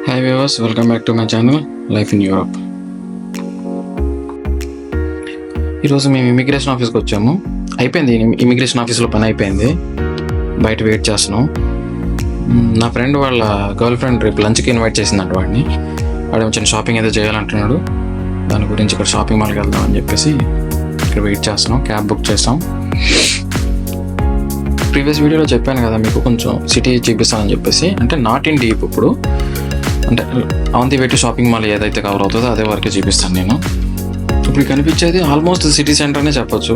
Hi viewers, welcome back to my channel life in Europe. ఈరోజు మేము immigration ఆఫీస్కి వచ్చాము. అయిపోయింది, ఇమిగ్రేషన్ ఆఫీస్లో పని అయిపోయింది. బయట వెయిట్ చేస్తున్నాం. నా ఫ్రెండ్ వాళ్ళ గర్ల్ ఫ్రెండ్ రేపు లంచ్కి ఇన్వైట్ చేసిందంట వాడిని. వాడు చిన్న షాపింగ్ ఏదో చేయాలంటున్నాడు. దాని గురించి ఇక్కడ షాపింగ్ మాల్కి వెళ్దాం అని చెప్పేసి ఇక్కడ వెయిట్ చేస్తున్నాం. క్యాబ్ బుక్ చేస్తాం. ప్రీవియస్ వీడియోలో చెప్పాను కదా మీకు, కొంచెం సిటీ చూపిస్తానని చెప్పేసి. అంటే నాట్ ఇన్ డీప్, ఇప్పుడు అంటే on the way to shopping mall ఏదైతే కవర్ అవుతుందో అదే వరకే చూపిస్తాను నేను. ఇప్పుడు కనిపించేది ఆల్మోస్ట్ సిటీ సెంటర్ అనే చెప్పొచ్చు.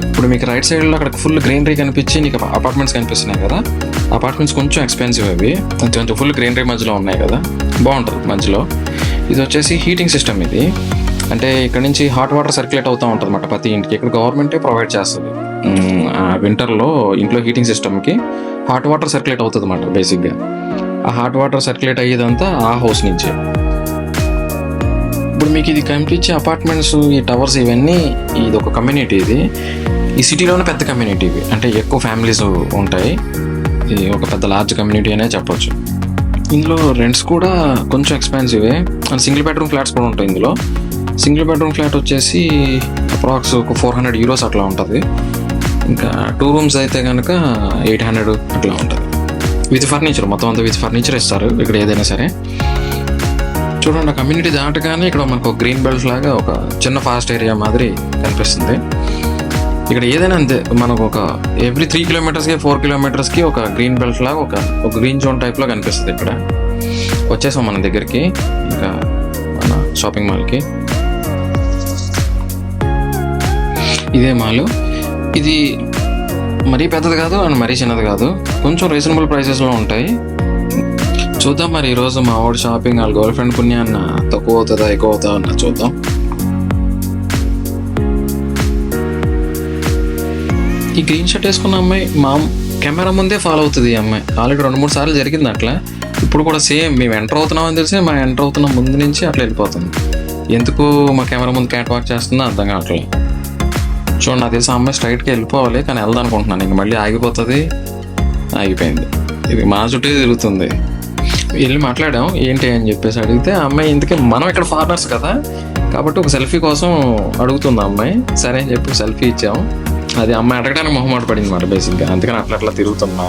ఇప్పుడు మీకు రైట్ సైడ్లో అక్కడ ఫుల్ గ్రీనరీ కనిపించి నీకు అపార్ట్మెంట్స్ కనిపిస్తున్నాయి కదా. అపార్ట్మెంట్స్ కొంచెం ఎక్స్పెన్సివ్, అవి కొంచెం ఫుల్ గ్రీనరీ మధ్యలో ఉన్నాయి కదా, బాగుంటుంది మధ్యలో. ఇది వచ్చేసి హీటింగ్ సిస్టమ్. ఇది అంటే ఇక్కడ నుంచి హాట్ వాటర్ సర్క్యులేట్ అవుతూ ఉంటుంది అన్నమాట ప్రతి ఇంటికి. ఇక్కడ గవర్నమెంటే ప్రొవైడ్ చేస్తుంది. వింటర్లో ఇంట్లో హీటింగ్ సిస్టమ్కి హాట్ వాటర్ సర్క్యులేట్ అవుతుంది అన్నమాట బేసిక్గా. ఆ హాట్ వాటర్ సర్క్యులేట్ అయ్యేదంతా ఆ హౌస్ నుంచే. ఇప్పుడు మీకు ఇది కనిపించే అపార్ట్మెంట్స్, ఈ టవర్స్, ఇవన్నీ ఇది ఒక కమ్యూనిటీ. ఇది ఈ సిటీలోనే పెద్ద కమ్యూనిటీ. ఇవి అంటే ఎక్కువ ఫ్యామిలీస్ ఉంటాయి. ఇది ఒక పెద్ద లార్జ్ కమ్యూనిటీ అనే చెప్పొచ్చు. ఇందులో రెంట్స్ కూడా కొంచెం ఎక్స్పెన్సివే. అండ్ సింగిల్ బెడ్రూమ్ ఫ్లాట్స్ కూడా ఉంటాయి ఇందులో. సింగిల్ బెడ్రూమ్ ఫ్లాట్ వచ్చేసి అప్రాక్స్ ఒక 400 euros అట్లా ఉంటుంది. ఇంకా 2 rooms అయితే కనుక 800 అట్లా ఉంటుంది. విత్ ఫర్నిచర్, మొత్తం అంతా విత్ ఫర్నిచర్ ఇస్తారు ఇక్కడ ఏదైనా సరే. చూడండి, ఆ కమ్యూనిటీ దాటగానే ఇక్కడ మనకు ఒక గ్రీన్ బెల్ట్ లాగా ఒక చిన్న ఫారెస్ట్ ఏరియా మాదిరి కనిపిస్తుంది. ఇక్కడ ఏదైనా అంతే, మనకు ఒక ఎవ్రీ 3 kilometers 4 kilometers ఒక గ్రీన్ బెల్ట్ లాగా ఒక గ్రీన్ జోన్ టైప్లో కనిపిస్తుంది. ఇక్కడ వచ్చేసాం మన దగ్గరికి, ఇంకా మన షాపింగ్ మాల్కి. ఇదే మాల్. ఇది మరీ పెద్దది కాదు అండ్ మరీ చిన్నది కాదు, కొంచెం రీజనబుల్ ప్రైసెస్లో ఉంటాయి. చూద్దాం మరి ఈరోజు మా వాడు షాపింగ్ వాళ్ళ గర్ల్ ఫ్రెండ్ పుణ్యాన్న తక్కువ అవుతుందా ఎక్కువ అవుతుందా అన్న చూద్దాం. ఈ గ్రీన్ షర్ట్ వేసుకున్న అమ్మాయి మా కెమెరా ముందే ఫాలో అవుతుంది. ఈ అమ్మాయి ఆల్రెడీ 2-3 సార్లు జరిగింది అట్లా. ఇప్పుడు కూడా సేమ్, మేము ఎంటర్ అవుతున్నామని తెలిసి మా ఎంటర్ అవుతున్న ముందు నుంచి అట్లా వెళ్ళిపోతుంది. ఎందుకు మా కెమెరా ముందు క్యాట్ వాక్ చేస్తుందో అర్థం కావట్లేదు. చూడండి, నాకు తెలిసి అమ్మాయి స్ట్రైట్కి వెళ్ళిపోవాలి, కానీ వెళ్దాం అనుకుంటున్నాను. ఇంక మళ్ళీ ఆగిపోతుంది. ఆగిపోయింది. ఇది మా చుట్టే తిరుగుతుంది. వెళ్ళి మాట్లాడాం ఏంటి అని చెప్పేసి అడిగితే, ఆ అమ్మాయి ఇందుకే మనం ఇక్కడ ఫారినర్స్ కదా కాబట్టి ఒక సెల్ఫీ కోసం అడుగుతుంది అమ్మాయి. సరే అని చెప్పి సెల్ఫీ ఇచ్చాము. అది అమ్మాయి అడగడానికి మొహమాట పడింది మాట బేసిక్గా, అందుకని అట్లా తిరుగుతున్నా.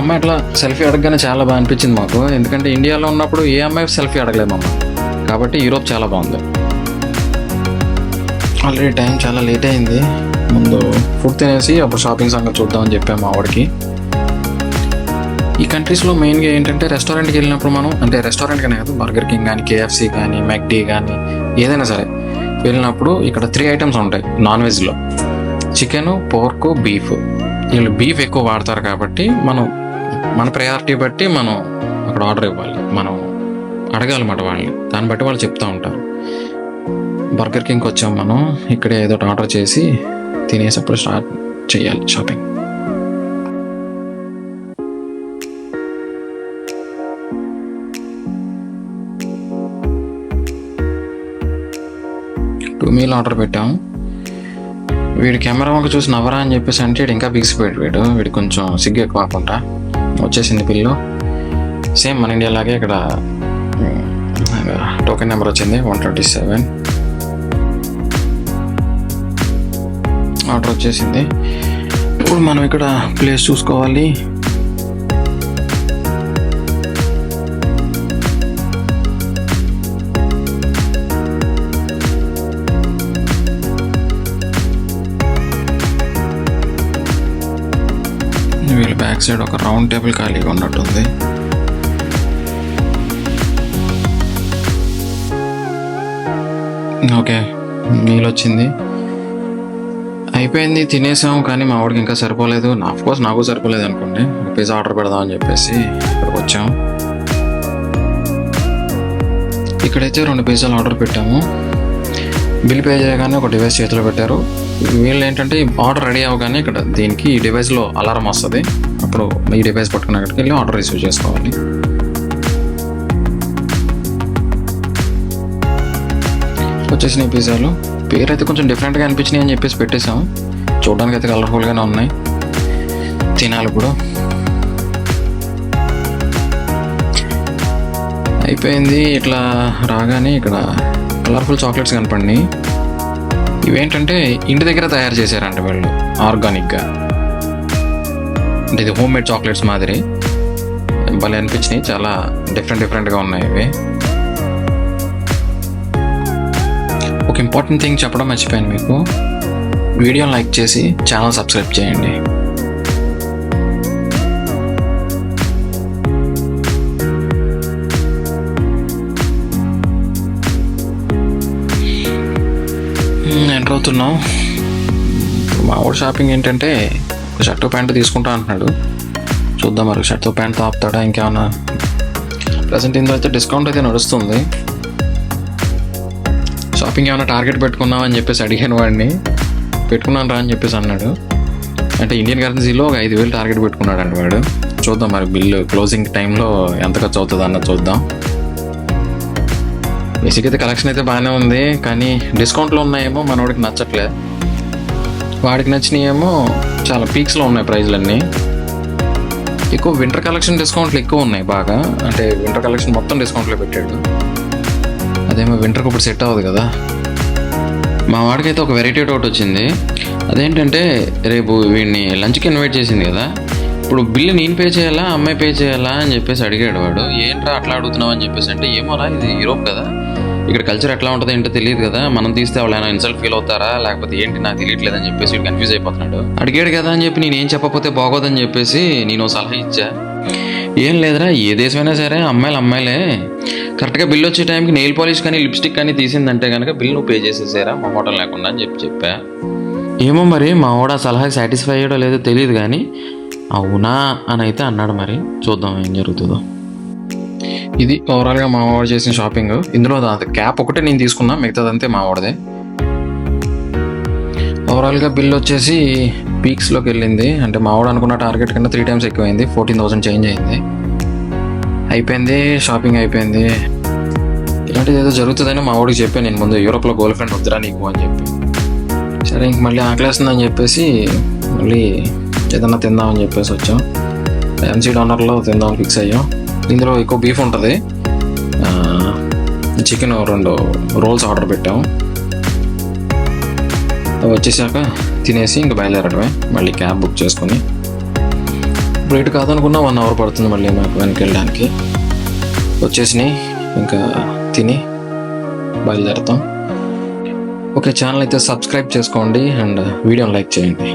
అమ్మాయి అట్లా సెల్ఫీ అడగగానే చాలా బాగా అనిపించింది మాకు. ఎందుకంటే ఇండియాలో ఉన్నప్పుడు ఏ అమ్మాయి సెల్ఫీ అడగలేము అమ్మ, కాబట్టి యూరోప్ చాలా బాగుంది. ఆల్రెడీ టైం చాలా లేట్ అయింది. ముందు ఫుడ్ తినేసి అప్పుడు షాపింగ్ సంగతి చూద్దామని చెప్పాము మా వాడికి. ఈ కంట్రీస్లో మెయిన్గా ఏంటంటే రెస్టారెంట్కి వెళ్ళినప్పుడు మనం, అంటే రెస్టారెంట్ కానీ కాదు, బర్గర్ కింగ్ కానీ, KFC కానీ, మెక్డీ కానీ ఏదైనా సరే వెళ్ళినప్పుడు ఇక్కడ 3 items ఉంటాయి నాన్ వెజ్లో: చికెన్, పోర్క్, బీఫ్. వీళ్ళు బీఫ్ ఎక్కువ వాడతారు కాబట్టి మన ప్రయారిటీ బట్టి మనం అక్కడ ఆర్డర్ ఇవ్వాలి, మనం అడగాలన్నమాట వాళ్ళని. దాన్ని బట్టి వాళ్ళు చెప్తూ ఉంటారు. బర్గర్ కింగ్కి వచ్చాం మనం. ఇక్కడ ఏదో ఆర్డర్ చేసి తినేసప్పుడు స్టార్ట్ చేయాలి షాపింగ్. టూ మీల్ ఆర్డర్ పెట్టాము. వీడి కెమెరా వంక చూసి నవ్వరా అని చెప్పేసి అంటే వీడు ఇంకా బిగిసిపోయాడు. వీడు కొంచెం సిగ్గు ఎక్కువ కాకుండా వచ్చేసింది బిల్లు. సేమ్ మన ఇండియా లాగే ఇక్కడ టోకెన్ నెంబర్ వచ్చింది 127. ఆర్డర్ వచ్చేసింది. ఇప్పుడు మనం ఇక్కడ ప్లేస్ చూసుకోవాలి. వీళ్ళ బ్యాక్ సైడ్ ఒక రౌండ్ టేబుల్ ఖాళీగా ఉన్నట్టుంది. ఓకే, మీల్ వచ్చింది, అయిపోయింది, తినేసాం. కానీ మా వాడికి ఇంకా సరిపోలేదు. ఆఫ్కోర్స్ నాకు సరిపోలేదు అనుకోండి. ఒక పిజ్జా ఆర్డర్ పెడదామని చెప్పేసి ఇక్కడికి వచ్చాము. ఇక్కడైతే 2 పిజ్జాలు ఆర్డర్ పెట్టాము. బిల్ పే చేయగానే ఒక డివైస్ చేతిలో పెట్టారు. వీళ్ళు ఏంటంటే ఆర్డర్ రెడీ అవ్వగానే ఇక్కడ దీనికి ఈ డివైస్లో అలారం వస్తుంది. అప్పుడు ఈ డివైస్ పట్టుకుని అక్కడికి వెళ్ళి ఆర్డర్ రిసీవ్ చేసుకోవాలి. వచ్చేసినాయి పిజ్జాలు. పేరు అయితే కొంచెం డిఫరెంట్గా అనిపించినాయి అని చెప్పేసి పెట్టేసాము. చూడడానికి అయితే కలర్ఫుల్గానే ఉన్నాయి. తినాలి ఇప్పుడు. అయిపోయింది. ఇట్లా రాగానే ఇక్కడ కలర్ఫుల్ చాక్లెట్స్ కనపడినాయి. ఇవేంటంటే ఇంటి దగ్గర తయారు చేశారంట వీళ్ళు ఆర్గానిక్గా. అంటే ఇది హోమ్ మేడ్ చాక్లెట్స్ మాదిరి భలే అనిపించినాయి. చాలా డిఫరెంట్గా ఉన్నాయి ఇవి. ఒక ఇంపార్టెంట్ థింగ్ చెప్పడం మర్చిపోయాను మీకు. వీడియోని లైక్ చేసి ఛానల్ సబ్స్క్రైబ్ చేయండి. ఎంటర్ అవుతున్నాం. మా ఊరు షాపింగ్ ఏంటంటే ఒక షర్టు ప్యాంటు తీసుకుంటా అంటున్నాడు. చూద్దాం మరి షర్టు ప్యాంట్ ఆపుతాడా ఇంకేమన్నా. ప్రజెంట్ ఇందులో అయితే డిస్కౌంట్ అయితే నడుస్తుంది. షాపింగ్ ఏమైనా టార్గెట్ పెట్టుకున్నావు అని చెప్పేసి అడిగాను వాడిని. పెట్టుకున్నాను రా అని చెప్పేసి అన్నాడు. అంటే ఇండియన్ కరెన్సీలో ఒక 5,000 టార్గెట్ పెట్టుకున్నాడు అండి వాడు. చూద్దాం మరి బిల్లు క్లోజింగ్ టైంలో ఎంత ఖర్చు అవుతుంది అన్నది చూద్దాం. బేసిక్ అయితే కలెక్షన్ అయితే బాగానే ఉంది, కానీ డిస్కౌంట్లో ఉన్నాయేమో మనోడికి నచ్చట్లే. వాడికి నచ్చినాయేమో చాలా పీక్స్లో ఉన్నాయి ప్రైజ్లన్నీ. ఎక్కువ వింటర్ కలెక్షన్ డిస్కౌంట్లు ఎక్కువ ఉన్నాయి బాగా. అంటే వింటర్ కలెక్షన్ మొత్తం డిస్కౌంట్లో పెట్టాడు. అదేమో వింటర్కి ఇప్పుడు సెట్ అవ్వదు కదా. మా వాడికైతే ఒక వెరైటీ డౌట్ వచ్చింది. అదేంటంటే రేపు వీడిని లంచ్కి ఇన్వైట్ చేసింది కదా, ఇప్పుడు బిల్లు నేను పే చేయాలా అమ్మాయి పే చేయాలా అని చెప్పేసి అడిగాడు వాడు. ఏంట్రా అట్లా అడుగుతున్నావు అని చెప్పేసి అంటే, ఏమోరా ఇది యూరోప్ కదా, ఇక్కడ కల్చర్ ఎట్లా ఉంటుందో ఏంటో తెలియదు కదా, మనం తీస్తే వాళ్ళు ఏమైనా ఇన్సల్ట్ ఫీల్ అవుతారా లేకపోతే ఏంటి నాకు తెలియట్లేదు అని చెప్పేసి కన్ఫ్యూజ్ అయిపోతున్నాడు. అడిగాడు కదా అని చెప్పి నేను ఏం చెప్పకపోతే బాగోదని చెప్పేసి నేను సలహా ఇచ్చా. ఏం లేదురా, ఏ దేశమైనా సరే అమ్మాయిలే. కరెక్ట్గా బిల్ వచ్చే టైంకి నెయిల్ పాలిష్ కానీ లిప్స్టిక్ కానీ తీసిందంటే కనుక బిల్ నువ్వు పే చేసేసారా మా హోటల్ లేకుండా అని చెప్పా. ఏమో మరి మా వాడు ఆ సలహా సాటిస్ఫై అయ్యాడో లేదో తెలియదు, కానీ అవునా అని అయితే అన్నాడు. మరి చూద్దాం ఏం జరుగుతుందో. ఇది ఓవరాల్గా మా వాడు చేసిన షాపింగ్. ఇందులో క్యాప్ ఒకటే నేను తీసుకున్నా, మిగతాదంతే మా వాడిదే. ఓవరాల్గా బిల్ వచ్చేసి పీక్స్లోకి వెళ్ళింది. అంటే మా వాడు అనుకున్న టార్గెట్ కన్నా 3 times ఎక్కువైంది. 14,000 చేంజ్ అయింది. అయిపోయింది, షాపింగ్ అయిపోయింది. ఇలాంటిది ఏదో జరుగుతుందని మా వాడికి చెప్పాను నేను ముందు, యూరోప్లో గర్ల్ ఫ్రెండ్ వద్దురా నీకు అని చెప్పి. సరే ఇంక మళ్ళీ ఆకలేస్తుందని చెప్పేసి మళ్ళీ ఏదన్నా తిందామని చెప్పేసి వచ్చాం. ఎంసీ డోనర్లో తిందామని ఫిక్స్ అయ్యాం. ఇందులో ఎక్కువ బీఫ్ ఉంటుంది. చికెన్ 2 రోల్స్ ఆర్డర్ పెట్టాము. అవి వచ్చేసాక తినేసి ఇంక బయలుదేరడమే. మళ్ళీ క్యాబ్ బుక్ చేసుకొని ఇప్పుడు ఇటు కాదనుకున్నా 1 hour పడుతుంది మళ్ళీ మాకు వెనక్కి వెళ్ళడానికి. వచ్చేసినాయి, ఇంకా తిని బయలుదేరుతాం. ఓకే, ఛానల్ అయితే సబ్స్క్రైబ్ చేసుకోండి అండ్ వీడియోని లైక్ చేయండి.